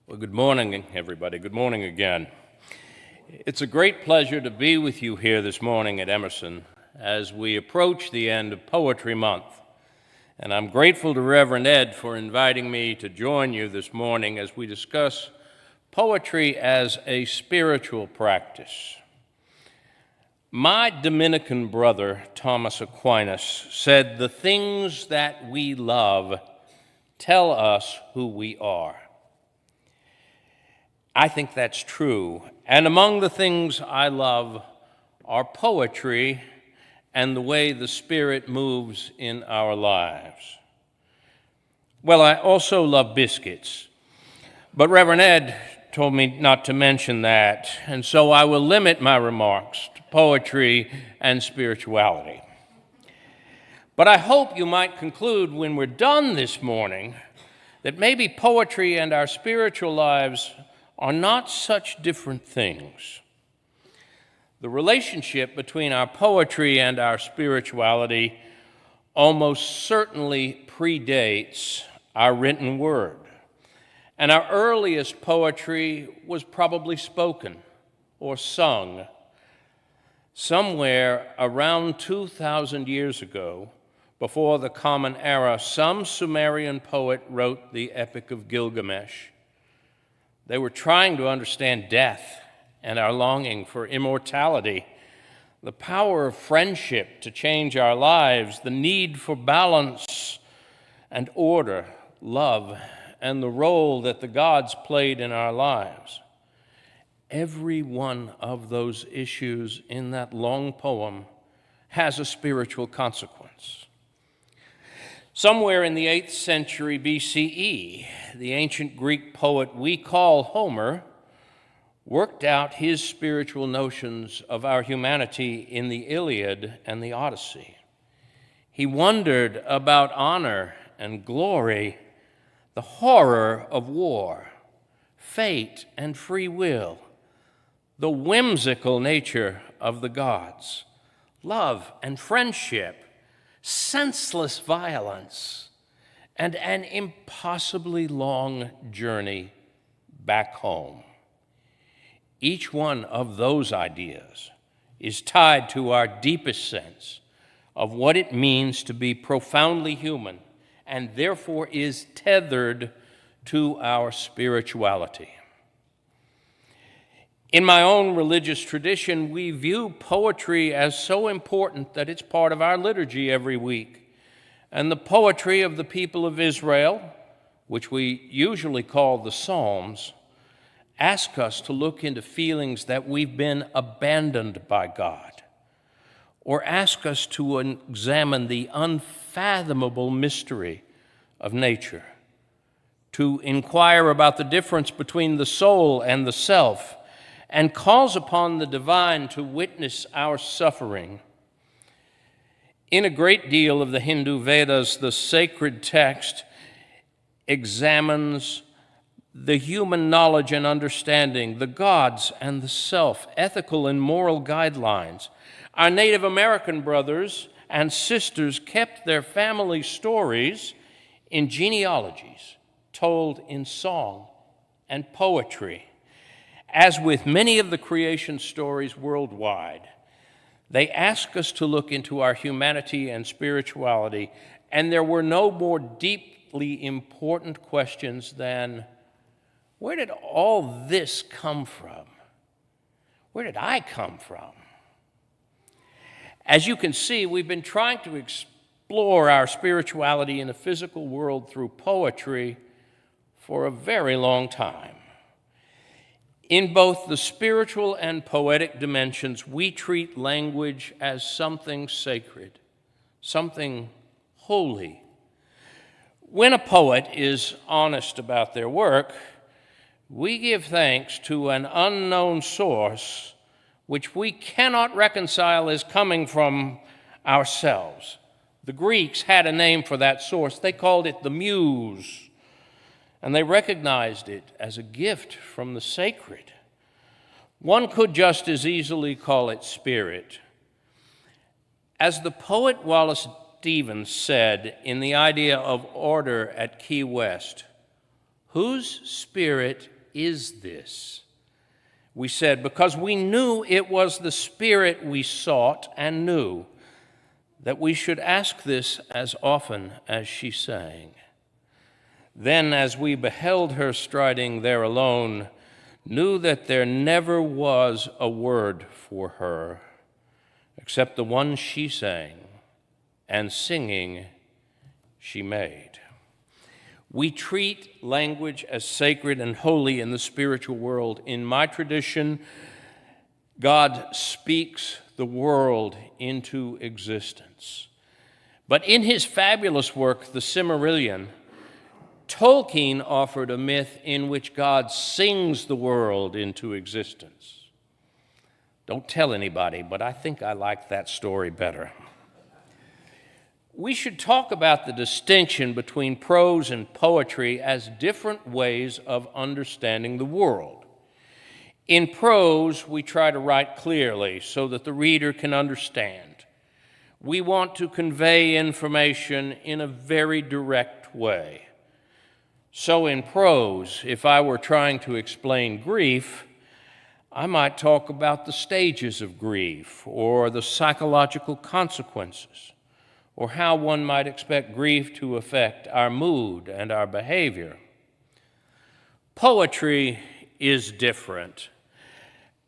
Well, good morning, everybody. Good morning again. It's a great pleasure to be with you here this morning at Emerson as we approach the end of Poetry Month. And I'm grateful to Reverend Ed for inviting me to join you this morning as we discuss poetry as a spiritual practice. My Dominican brother, Thomas Aquinas, said, "The things that we love tell us who we are." I think that's true. And among the things I love are poetry and the way the Spirit moves in our lives. Well, I also love biscuits, but Reverend Ed told me not to mention that, and so I will limit my remarks to poetry and spirituality. But I hope you might conclude when we're done this morning that maybe poetry and our spiritual lives are not such different things. The relationship between our poetry and our spirituality almost certainly predates our written word. And our earliest poetry was probably spoken or sung somewhere around 2,000 years ago, before the Common Era. Some Sumerian poet wrote the Epic of Gilgamesh. They were trying to understand death and our longing for immortality, the power of friendship to change our lives, the need for balance and order, love, and the role that the gods played in our lives. Every one of those issues in that long poem has a spiritual consequence. Somewhere in the 8th century BCE, the ancient Greek poet we call Homer worked out his spiritual notions of our humanity in the Iliad and the Odyssey. He wondered about honor and glory, the horror of war, fate and free will, the whimsical nature of the gods, love and friendship, senseless violence, and an impossibly long journey back home. Each one of those ideas is tied to our deepest sense of what it means to be profoundly human, and therefore is tethered to our spirituality. In my own religious tradition, we view poetry as so important that it's part of our liturgy every week. And the poetry of the people of Israel, which we usually call the Psalms, ask us to look into feelings that we've been abandoned by God, or ask us to examine the unfathomable mystery of nature, to inquire about the difference between the soul and the self, and calls upon the divine to witness our suffering. In a great deal of the Hindu Vedas, the sacred text examines the human knowledge and understanding, the gods and the self, ethical and moral guidelines. Our Native American brothers and sisters kept their family stories in genealogies told in song and poetry. As with many of the creation stories worldwide, they ask us to look into our humanity and spirituality, and there were no more deeply important questions than, where did all this come from? Where did I come from? As you can see, we've been trying to explore our spirituality in the physical world through poetry for a very long time. In both the spiritual and poetic dimensions, we treat language as something sacred, something holy. When a poet is honest about their work, we give thanks to an unknown source which we cannot reconcile as coming from ourselves. The Greeks had a name for that source. They called it the Muse. And they recognized it as a gift from the sacred. One could just as easily call it spirit. As the poet Wallace Stevens said in The Idea of Order at Key West, whose spirit is this? We said, because we knew it was the Spirit we sought and knew that we should ask this as often as she sang. Then, as we beheld her striding there alone, knew that there never was a word for her except the one she sang, and singing she made. We treat language as sacred and holy in the spiritual world. In my tradition, God speaks the world into existence. But in his fabulous work, The Silmarillion, Tolkien offered a myth in which God sings the world into existence. Don't tell anybody, but I think I like that story better. We should talk about the distinction between prose and poetry as different ways of understanding the world. In prose, we try to write clearly so that the reader can understand. We want to convey information in a very direct way. So in prose, if I were trying to explain grief, I might talk about the stages of grief or the psychological consequences, or how one might expect grief to affect our mood and our behavior. Poetry is different.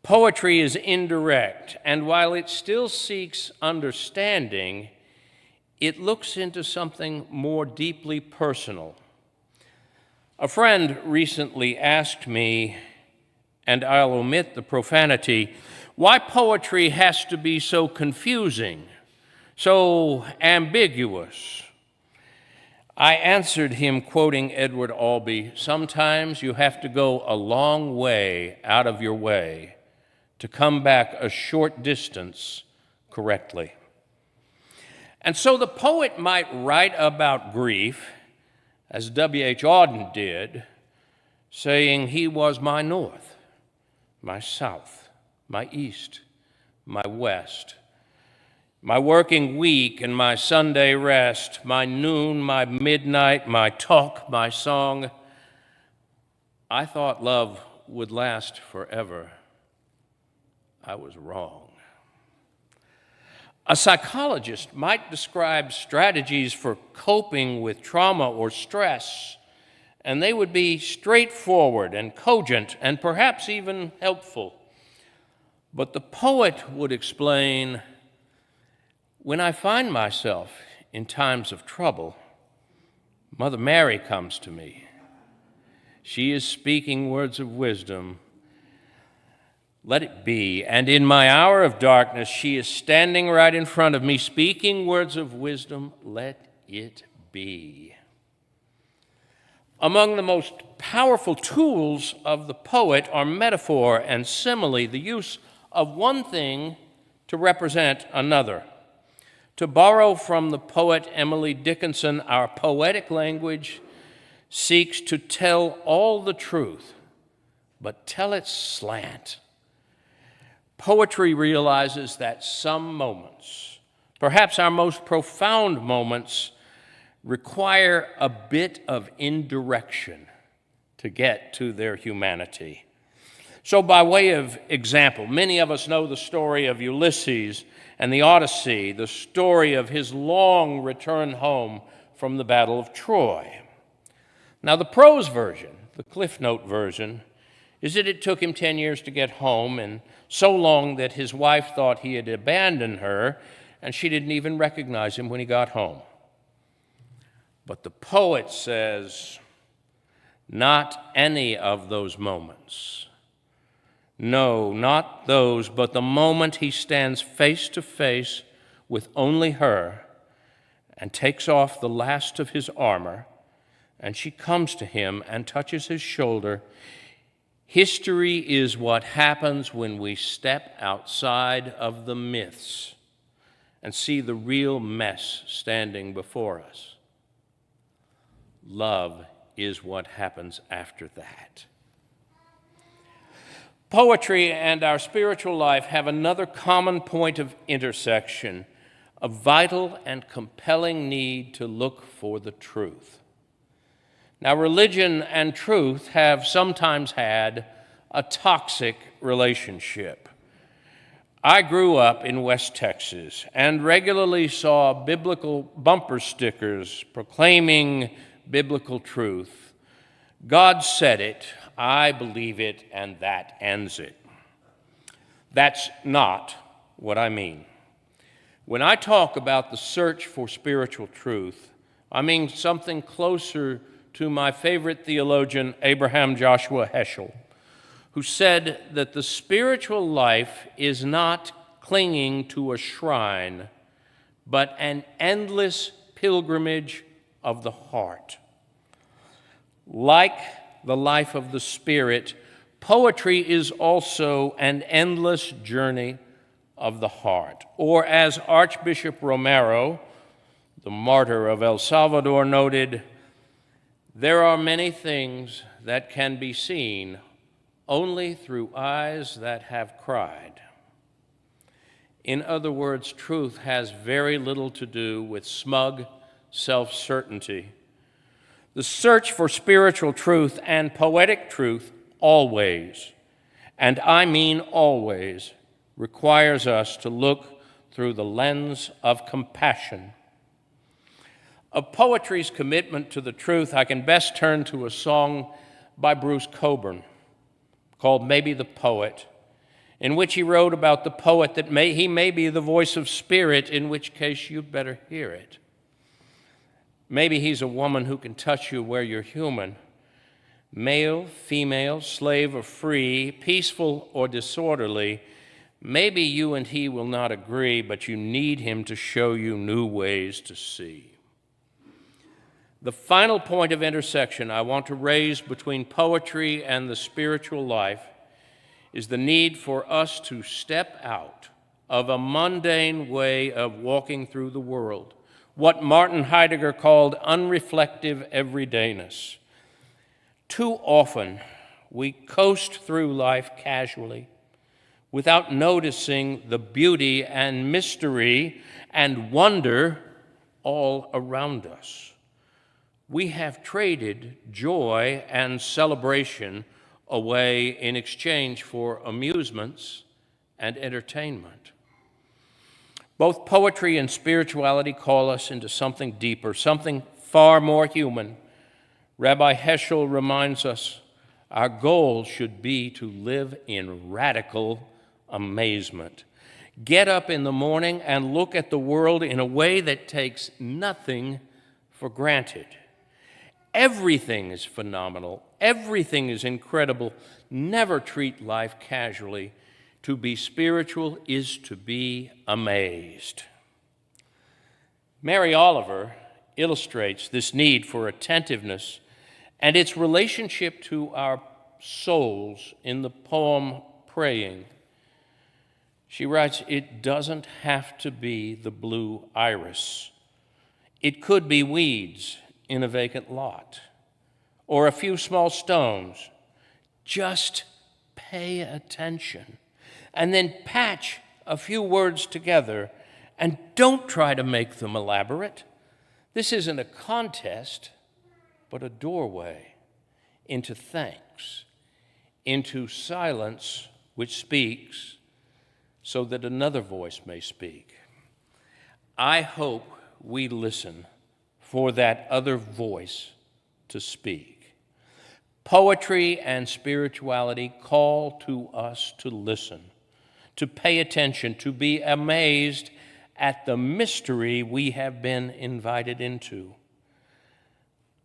Poetry is indirect, and while it still seeks understanding, it looks into something more deeply personal. A friend recently asked me, and I'll omit the profanity, why poetry has to be so confusing, so ambiguous. I answered him, quoting Edward Albee, sometimes you have to go a long way out of your way to come back a short distance correctly. And so the poet might write about grief, as W.H. Auden did, saying he was my north, my south, my east, my west, my working week and my Sunday rest, my noon, my midnight, my talk, my song. I thought love would last forever. I was wrong. A psychologist might describe strategies for coping with trauma or stress, and they would be straightforward and cogent and perhaps even helpful. But the poet would explain, when I find myself in times of trouble, Mother Mary comes to me. She is speaking words of wisdom. Let it be. And in my hour of darkness, she is standing right in front of me, speaking words of wisdom. Let it be. Among the most powerful tools of the poet are metaphor and simile, the use of one thing to represent another. To borrow from the poet Emily Dickinson, our poetic language seeks to tell all the truth, but tell it slant. Poetry realizes that some moments, perhaps our most profound moments, require a bit of indirection to get to their humanity. So by way of example, many of us know the story of Ulysses and the Odyssey, the story of his long return home from the Battle of Troy. Now the prose version, the Cliff Note version, is that it took him 10 years to get home, and so long that his wife thought he had abandoned her, and she didn't even recognize him when he got home. But the poet says, not any of those moments. No, not those, but the moment he stands face to face with only her and takes off the last of his armor, and she comes to him and touches his shoulder. History is what happens when we step outside of the myths and see the real mess standing before us. Love is what happens after that. Poetry and our spiritual life have another common point of intersection, a vital and compelling need to look for the truth. Now, religion and truth have sometimes had a toxic relationship. I grew up in West Texas and regularly saw biblical bumper stickers proclaiming biblical truth. God said it, I believe it, and that ends it. That's not what I mean. When I talk about the search for spiritual truth, I mean something closer to my favorite theologian, Abraham Joshua Heschel, who said that the spiritual life is not clinging to a shrine, but an endless pilgrimage of the heart. Like the life of the Spirit, poetry is also an endless journey of the heart. Or as Archbishop Romero, the martyr of El Salvador, noted, there are many things that can be seen only through eyes that have cried. In other words, truth has very little to do with smug self-certainty. The search for spiritual truth and poetic truth always, and I mean always, requires us to look through the lens of compassion. Of poetry's commitment to the truth, I can best turn to a song by Bruce Cockburn called Maybe the Poet, in which he wrote about the poet that he may be the voice of spirit, in which case you'd better hear it. Maybe he's a woman who can touch you where you're human. Male, female, slave or free, peaceful or disorderly, maybe you and he will not agree, but you need him to show you new ways to see. The final point of intersection I want to raise between poetry and the spiritual life is the need for us to step out of a mundane way of walking through the world, what Martin Heidegger called unreflective everydayness. Too often, we coast through life casually without noticing the beauty and mystery and wonder all around us. We have traded joy and celebration away in exchange for amusements and entertainment. Both poetry and spirituality call us into something deeper, something far more human. Rabbi Heschel reminds us our goal should be to live in radical amazement. Get up in the morning and look at the world in a way that takes nothing for granted. Everything is phenomenal. Everything is incredible. Never treat life casually. To be spiritual is to be amazed. Mary Oliver illustrates this need for attentiveness and its relationship to our souls in the poem Praying. She writes, it doesn't have to be the blue iris. It could be weeds in a vacant lot, or a few small stones. Just pay attention, and then patch a few words together, and don't try to make them elaborate. This isn't a contest, but a doorway into thanks, into silence which speaks, so that another voice may speak. I hope we listen for that other voice to speak. Poetry and spirituality call to us to listen, to pay attention, to be amazed at the mystery we have been invited into.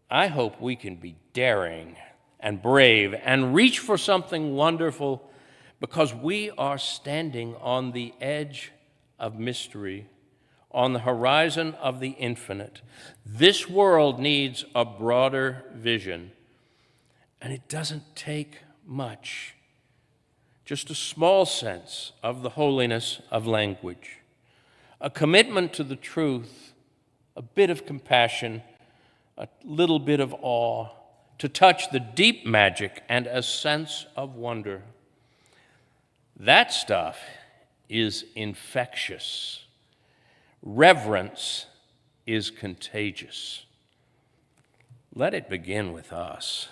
I hope we can be daring and brave and reach for something wonderful, because we are standing on the edge of mystery, on the horizon of the infinite. This world needs a broader vision, and it doesn't take much, just a small sense of the holiness of language, a commitment to the truth, a bit of compassion, a little bit of awe, to touch the deep magic and a sense of wonder. That stuff is infectious. Reverence is contagious. let it begin with us.